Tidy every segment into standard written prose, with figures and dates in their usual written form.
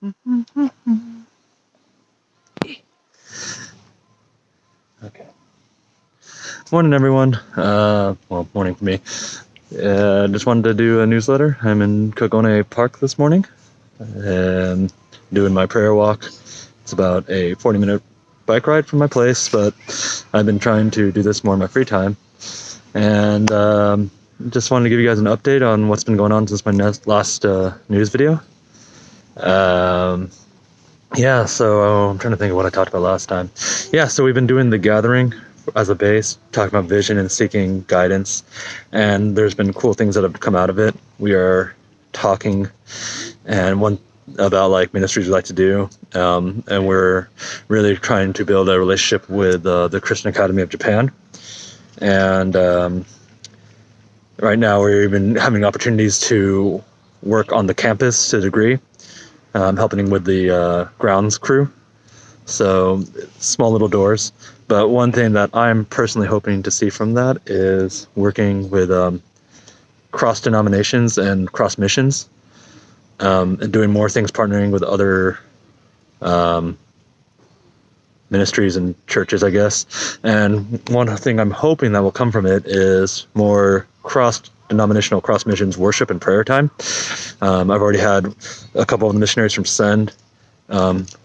Okay. Morning, everyone. Well, morning for me. Just wanted to do a newsletter. I'm in Kogone Park this morning and doing my prayer walk. It's about a 40-minute bike ride from my place, but I've been trying to do this more in my free time. And just wanted to give you guys an update on what's been going on since my last news video. Yeah, so I'm trying to think of what I talked about last time. Yeah, so we've been doing the gathering as a base, talking about vision and seeking guidance, and there's been cool things that have come out of it. We are talking and one about like ministries we like to do, and we're really trying to build a relationship with the Christian Academy of Japan. And right now we're even having opportunities to work on the campus to a degree, helping with the grounds crew. So small little doors. But one thing that I'm personally hoping to see from that is working with cross denominations and cross missions, and doing more things, partnering with other ministries and churches, I guess. And one thing I'm hoping that will come from it is more cross-denominational, cross-missions worship and prayer time. I've already had a couple of the missionaries from Send.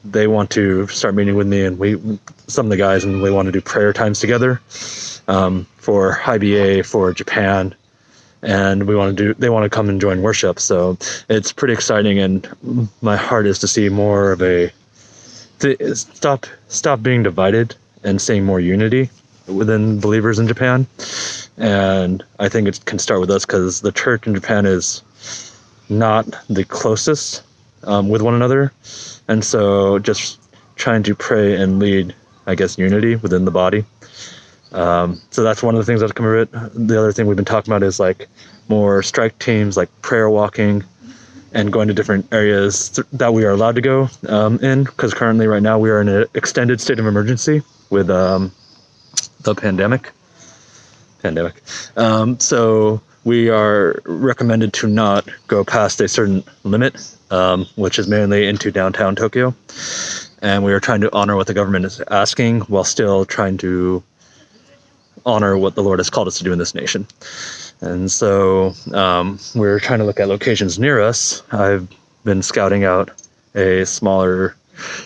They want to start meeting with me, and some of the guys, and we want to do prayer times together for IBA, for Japan, and they want to come and join worship. So it's pretty exciting, and my heart is to see more of stop being divided and seeing more unity within believers in Japan. And I think it can start with us, because the church in Japan is not the closest with one another. And so just trying to pray and lead, I guess, unity within the body. So that's one of the things that's come of it. The other thing we've been talking about is like more strike teams, like prayer walking, and going to different areas that we are allowed to go in, because currently right now we are in an extended state of emergency with the pandemic. So we are recommended to not go past a certain limit, which is mainly into downtown Tokyo. And we are trying to honor what the government is asking while still trying to honor what the Lord has called us to do in this nation. And so we're trying to look at locations near us. I've been scouting out a smaller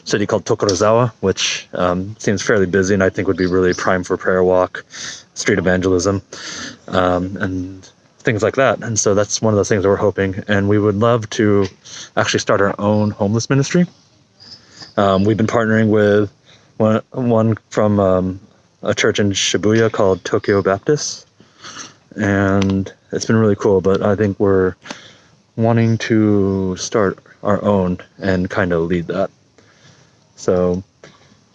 city called Tokorozawa, which seems fairly busy and I think would be really prime for prayer walk, street evangelism, and things like that. And so that's one of those things that we're hoping. And we would love to actually start our own homeless ministry. We've been partnering with one from a church in Shibuya called Tokyo Baptist. And it's been really cool, but I think we're wanting to start our own and kind of lead that. So,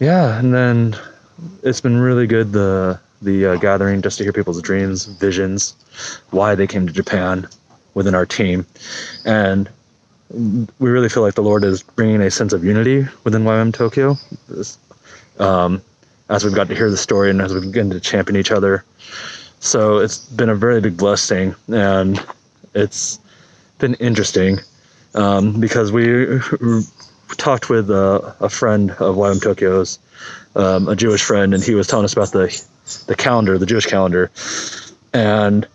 yeah, and then it's been really good, the gathering, just to hear people's dreams, visions, why they came to Japan within our team. And we really feel like the Lord is bringing a sense of unity within YWAM Tokyo, as we've got to hear the story and as we begin to champion each other. So it's been a very big blessing, and it's been interesting because we talked with a friend of YWAM Tokyo's, a Jewish friend, and he was telling us about the calendar, the Jewish calendar. And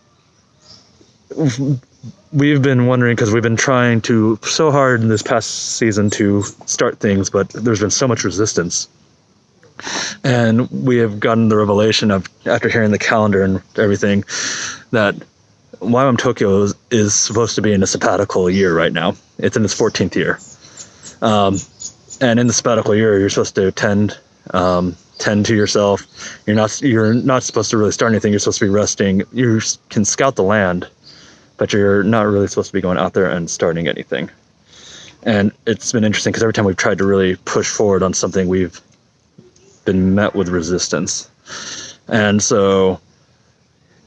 we've been wondering, because we've been trying so hard in this past season to start things, but there's been so much resistance. And we have gotten the revelation of, after hearing the calendar and everything, that YWAM Tokyo is supposed to be in a sabbatical year right now. It's in its 14th year. And in the sabbatical year, you're supposed to tend to yourself. You're not supposed to really start anything. You're supposed to be resting. You can scout the land, but you're not really supposed to be going out there and starting anything. And it's been interesting, because every time we've tried to really push forward on something, we've been met with resistance. And so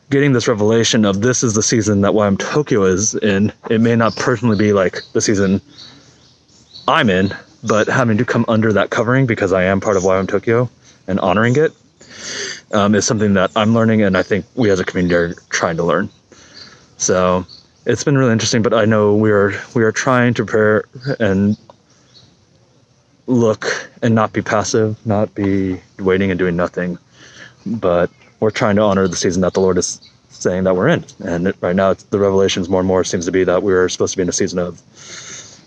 getting this revelation of this is the season that YWAM Tokyo is in, it may not personally be like the season I'm in, but having to come under that covering, because I am part of YWAM Tokyo, and honoring it is something that I'm learning, and I think we as a community are trying to learn. So it's been really interesting, but I know we are trying to prepare and look and not be passive, not be waiting and doing nothing, but we're trying to honor the season that the Lord is saying that we're in. And right now, the revelations more and more seems to be that we're supposed to be in a season of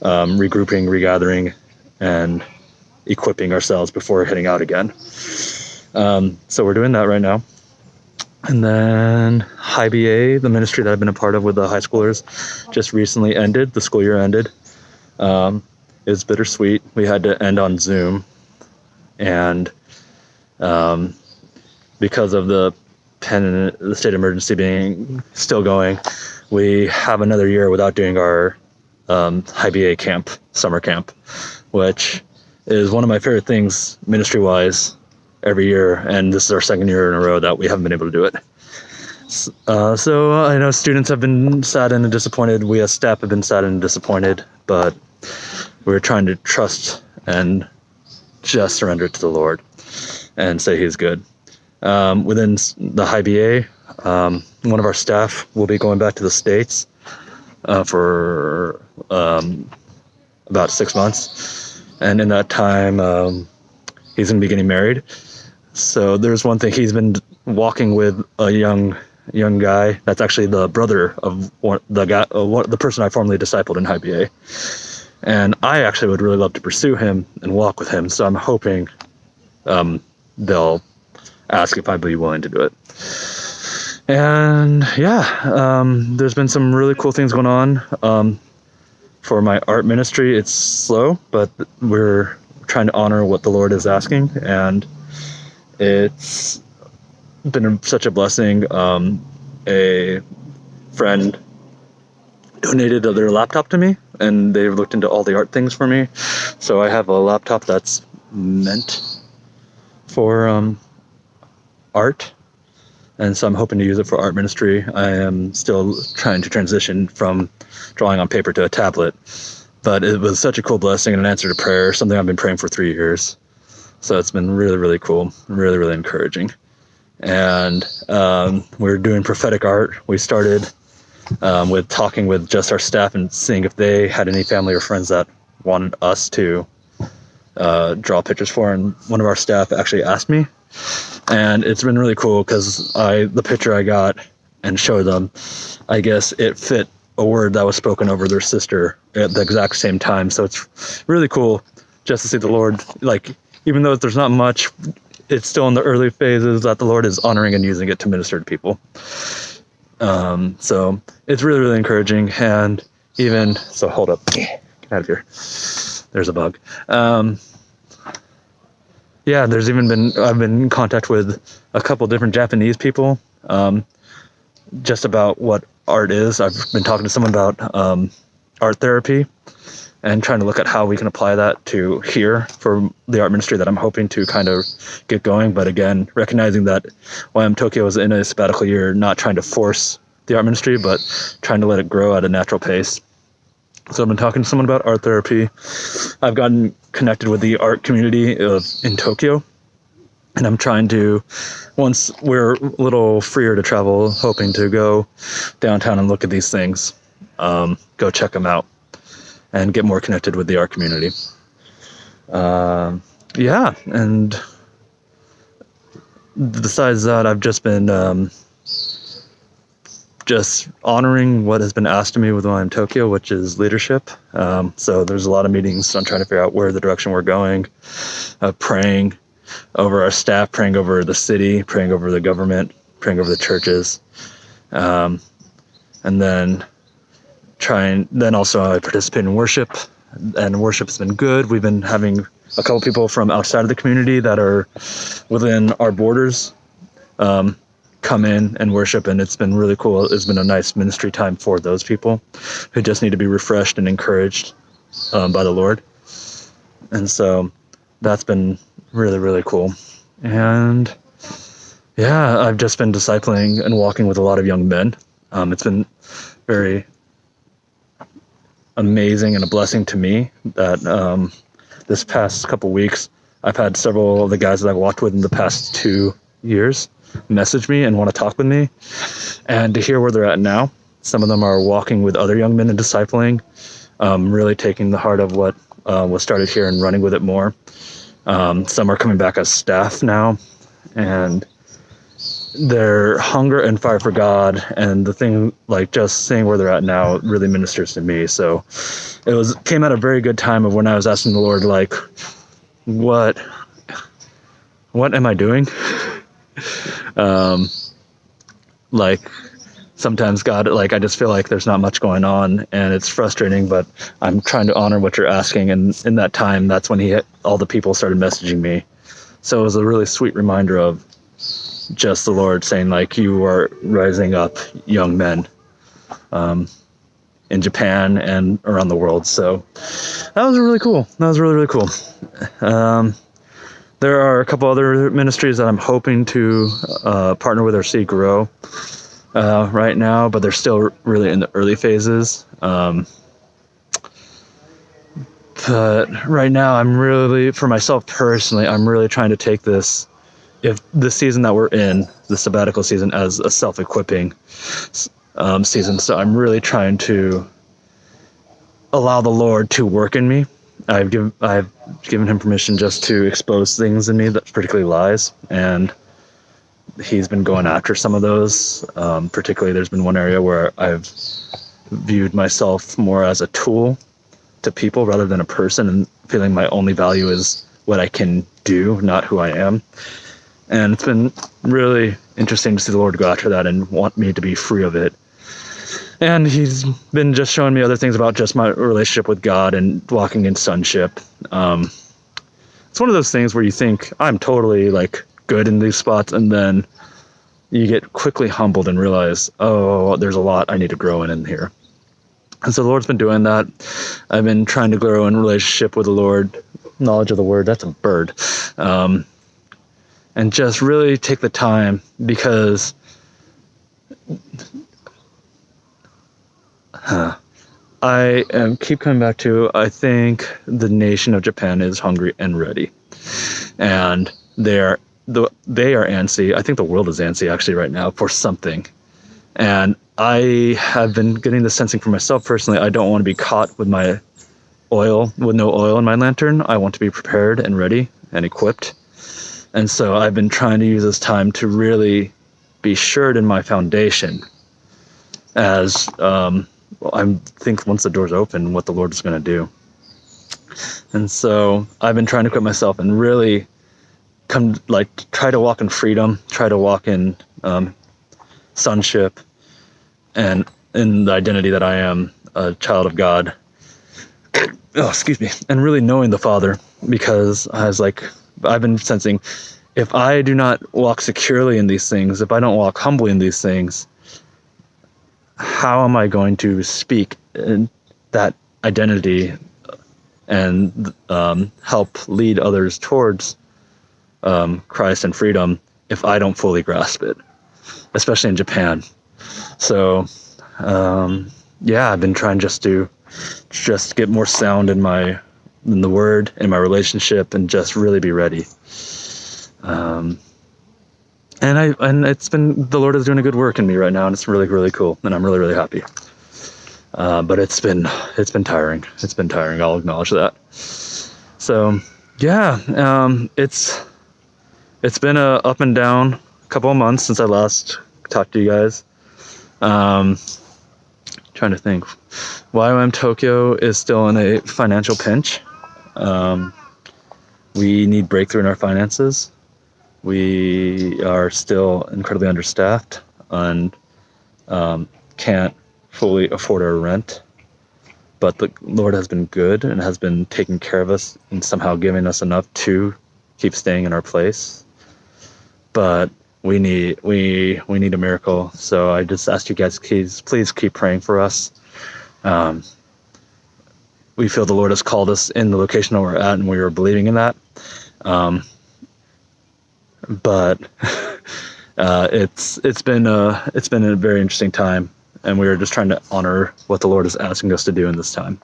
regrouping, regathering, and equipping ourselves before heading out again. So we're doing that right now. And then High BA, the ministry that I've been a part of with the high schoolers, just recently ended. The school year ended. It was bittersweet. We had to end on Zoom. And because of the state of emergency being still going, we have another year without doing our High BA camp, summer camp, which is one of my favorite things ministry-wise every year, and this is our second year in a row that we haven't been able to do it. So I know students have been saddened and disappointed. We as staff have been saddened and disappointed, but we're trying to trust and just surrender to the Lord and say He's good. Within the High BA, one of our staff will be going back to the States for about 6 months, and in that time, he's going to be getting married. So there's one thing, he's been walking with a young guy that's actually the brother of the person I formerly discipled in High BA. And I actually would really love to pursue him and walk with him. So I'm hoping they'll ask if I'd be willing to do it. And yeah, there's been some really cool things going on. For my art ministry, it's slow, but we're trying to honor what the Lord is asking, and it's been such a blessing. A friend donated their laptop to me, and they've looked into all the art things for me. So I have a laptop that's meant for art, and so I'm hoping to use it for art ministry. I am still trying to transition from drawing on paper to a tablet, but it was such a cool blessing and an answer to prayer, something I've been praying for 3 years. So it's been really, really cool, really, really encouraging. And we're doing prophetic art. We started with talking with just our staff and seeing if they had any family or friends that wanted us to draw pictures for. And one of our staff actually asked me. And it's been really cool because the picture I got and showed them, I guess it fit a word that was spoken over their sister at the exact same time. So it's really cool just to see the Lord, like, even though there's not much, it's still in the early phases that the Lord is honoring and using it to minister to people. So it's really, really encouraging. And even, so hold up, get out of here. There's a bug. Yeah, I've been in contact with a couple different Japanese people, just about what art is. I've been talking to someone about art therapy and trying to look at how we can apply that to here for the art ministry that I'm hoping to kind of get going. But again, recognizing that YWAM Tokyo is in a sabbatical year, not trying to force the art ministry, but trying to let it grow at a natural pace. So I've been talking to someone about art therapy. I've gotten connected with the art community in Tokyo. And I'm trying to, once we're a little freer to travel, hoping to go downtown and look at these things, go check them out, and get more connected with the art community. Yeah, and besides that, I've just been just honoring what has been asked of me with YWAM Tokyo, which is leadership. So there's a lot of meetings on trying to figure out where the direction we're going, praying over our staff, praying over the city, praying over the government, praying over the churches. And then also I participate in worship, and worship has been good. We've been having a couple people from outside of the community that are within our borders come in and worship, and it's been really cool. It's been a nice ministry time for those people who just need to be refreshed and encouraged by the Lord. And so that's been really, really cool. And yeah, I've just been discipling and walking with a lot of young men. It's been very amazing and a blessing to me that this past couple weeks, I've had several of the guys that I've walked with in the past 2 years message me and want to talk with me, and to hear where they're at now. Some of them are walking with other young men and discipling. really taking the heart of what was started here and running with it more. Some are coming back as staff now, and their hunger and fire for God, and the thing, like just seeing where they're at now, really ministers to me. So it came at a very good time of when I was asking the Lord, like, what am I doing? Like, sometimes God, like, I just feel like there's not much going on, and it's frustrating, but I'm trying to honor what you're asking. And in that time, that's when all the people started messaging me. So it was a really sweet reminder of just the Lord saying, like, you are rising up young men in Japan and around the world. So that was really cool. That was really, really cool. There are a couple other ministries that I'm hoping to partner with or see grow right now, but they're still really in the early phases. But right now, I'm really, for myself personally, I'm really trying to take this, if the season that we're in, the sabbatical season, as a self-equipping season. So I'm really trying to allow the Lord to work in me. I've given him permission just to expose things in me, that particularly lies, and he's been going after some of those. Particularly, there's been one area where I've viewed myself more as a tool to people rather than a person, and feeling my only value is what I can do, not who I am. And it's been really interesting to see the Lord go after that and want me to be free of it. And he's been just showing me other things about just my relationship with God and walking in sonship. It's one of those things where you think, I'm totally like good in these spots, and then you get quickly humbled and realize, oh, there's a lot I need to grow in here. And so the Lord's been doing that. I've been trying to grow in relationship with the Lord, knowledge of the word, that's a bird. And just really take the time, because I keep coming back to, I think the nation of Japan is hungry and ready. And they are antsy. I think the world is antsy actually right now for something. And I have been getting the sensing for myself personally, I don't want to be caught with no oil in my lantern. I want to be prepared and ready and equipped. And so I've been trying to use this time to really be assured in my foundation, as I think once the doors open, what the Lord is going to do. And so I've been trying to equip myself and really try to walk in freedom, try to walk in sonship, and in the identity that I am a child of God. Oh, excuse me. And really knowing the Father, because I've been sensing, if I do not walk securely in these things, if I don't walk humbly in these things, how am I going to speak in that identity and help lead others towards Christ and freedom if I don't fully grasp it, especially in Japan? So, I've been trying just to get more sound in the word, in my relationship, and just really be ready. And it's been, the Lord is doing a good work in me right now, and it's really, really cool, and I'm really, really happy. But it's been tiring. It's been tiring. I'll acknowledge that. So, it's been a up and down couple of months since I last talked to you guys. Trying to think. YWAM Tokyo is still in a financial pinch. We need breakthrough in our finances. We are still incredibly understaffed and can't fully afford our rent. But the Lord has been good and has been taking care of us and somehow giving us enough to keep staying in our place. But we need a miracle. So I just ask you guys, please keep praying for us. We feel the Lord has called us in the location that we're at, and we are believing in that. But it's been a very interesting time, and we are just trying to honor what the Lord is asking us to do in this time.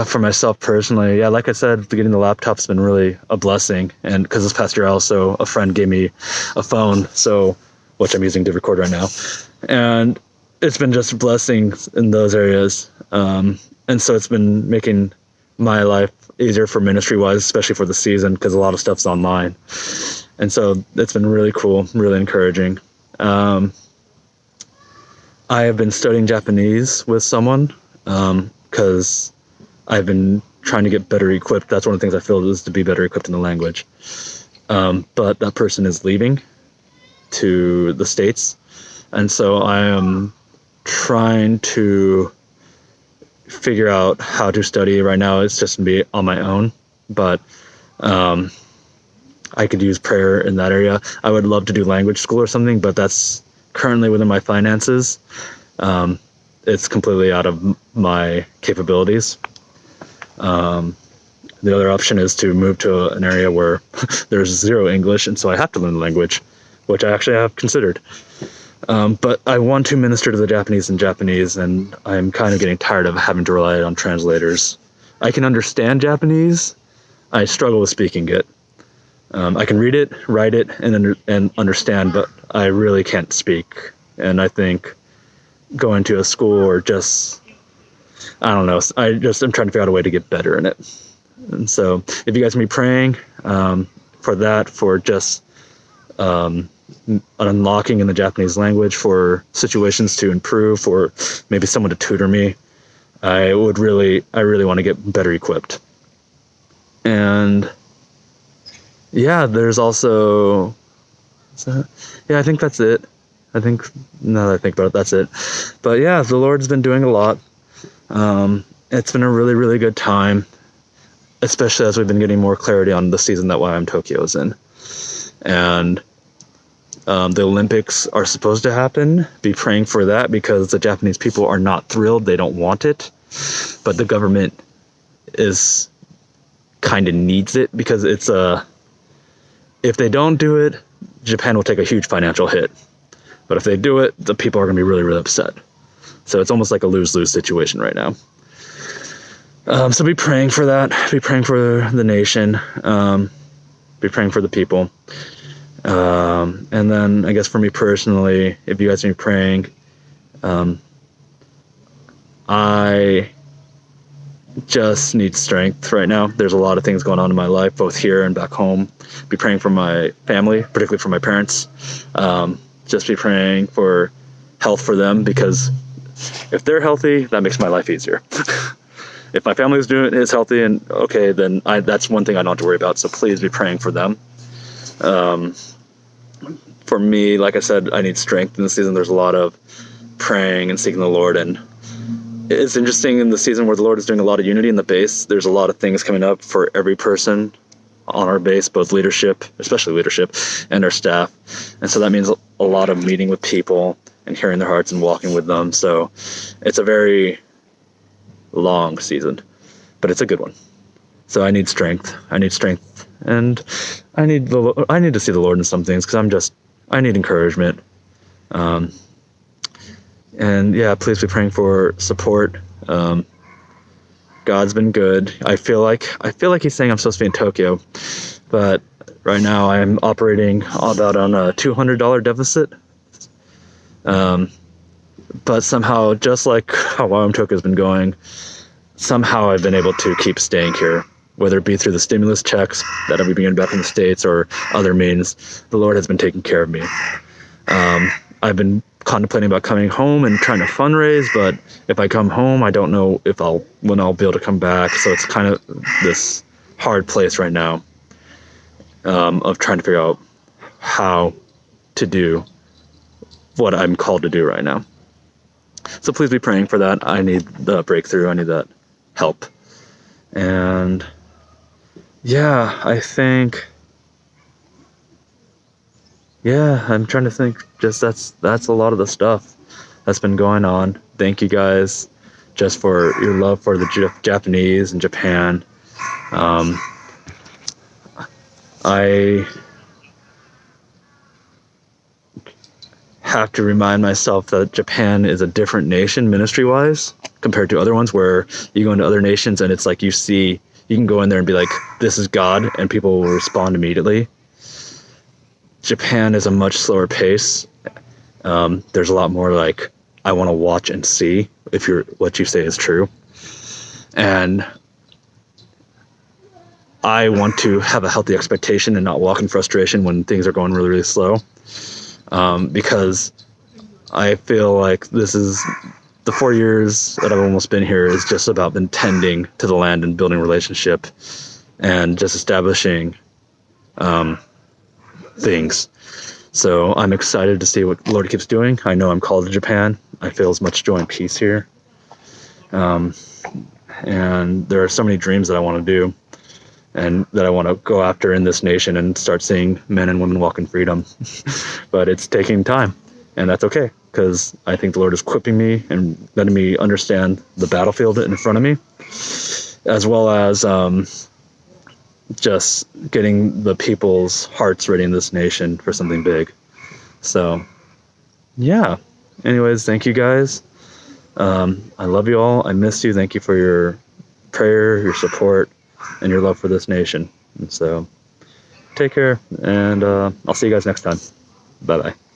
For myself personally, like I said, getting the laptop's been really a blessing, and because this past year also a friend gave me a phone, which I'm using to record right now, and it's been just blessings in those areas. And so it's been making my life easier for ministry wise, especially for the season, because a lot of stuff's online. And so it's been really cool, really encouraging. I have been studying Japanese with someone because I've been trying to get better equipped. That's one of the things I feel is to be better equipped in the language. But that person is leaving to the States. And so I am trying to figure out how to study. Right now it's just going to be on my own, but I could use prayer in that area. I would love to do language school or something, but that's currently within my finances. It's completely out of my capabilities. The other option is to move to an area where there's zero English, and so I have to learn the language, which I actually have considered. But I want to minister to the Japanese in Japanese, and I'm kind of getting tired of having to rely on translators. I can understand Japanese. I struggle with speaking it. I can read it, write it, and understand, but I really can't speak. And I think going to a school or just, I don't know, I'm trying to figure out a way to get better in it. And so if you guys can be praying for that, for just unlocking in the Japanese language, for situations to improve, for maybe someone to tutor me, I really want to get better equipped. And yeah, there's also, I think that's it. I think, now that I think about it, that's it. But yeah, the Lord's been doing a lot. It's been a really, really good time, especially as we've been getting more clarity on the season that YWAM Tokyo is in. And the Olympics are supposed to happen. Be praying for that, because the Japanese people are not thrilled. They don't want it. But the government is kind of needs it, because it's if they don't do it, Japan will take a huge financial hit. But if they do it, the people are going to be really, really upset. So it's almost like a lose-lose situation right now. So be praying for that. Be praying for the nation. Be praying for the people. And then I guess for me personally, if you guys are praying, I just need strength right now. There's a lot of things going on in my life, both here and back home. Be praying for my family, particularly for my parents. Just be praying for health for them, because if they're healthy, that makes my life easier. If my family is healthy and okay, then that's one thing I don't have to worry about. So please be praying for them. For me, like I said, I need strength in the season. There's a lot of praying and seeking the Lord, and it's interesting in the season where the Lord is doing a lot of unity in the base. There's a lot of things coming up for every person on our base, both leadership, especially leadership, and our staff. And so that means a lot of meeting with people and hearing their hearts and walking with them. So it's a very long season, but it's a good one. So I need strength. And I need to see the Lord in some things, because I need encouragement. And yeah, please be praying for support. God's been good. I feel like he's saying I'm supposed to be in Tokyo, but right now I'm operating about on a $200 deficit. But somehow, just like how YWAM Tokyo has been going, somehow I've been able to keep staying here, whether it be through the stimulus checks that I've been getting back from the States or other means. The Lord has been taking care of me. I've been contemplating about coming home and trying to fundraise, but if I come home, I don't know when I'll be able to come back. So it's kind of this hard place right now of trying to figure out how to do what I'm called to do right now. So please be praying for that. I need the breakthrough. I need that help. And yeah, I think, I'm trying to think. Just that's a lot of the stuff that's been going on. Thank you guys just for your love for the Japanese and Japan. I have to remind myself that Japan is a different nation ministry-wise compared to other ones, where you go into other nations and it's like you can go in there and be like, this is God, and people will respond immediately. Japan is a much slower pace. There's a lot more like I want to watch and see if what you say is true. And I want to have a healthy expectation and not walk in frustration when things are going really, really slow. Because I feel like this is the 4 years that I've almost been here is just about been tending to the land and building relationship and just establishing things. So I'm excited to see what the Lord keeps doing. I know I'm called to Japan. I feel as much joy and peace here. And there are so many dreams that I want to do and that I want to go after in this nation and start seeing men and women walk in freedom. But it's taking time, and that's okay, because I think the Lord is equipping me and letting me understand the battlefield in front of me, as well as just getting the people's hearts ready in this nation for something big. So, yeah. Anyways, thank you guys. I love you all. I miss you. Thank you for your prayer, your support, and your love for this nation. And so, take care, and I'll see you guys next time. Bye-bye.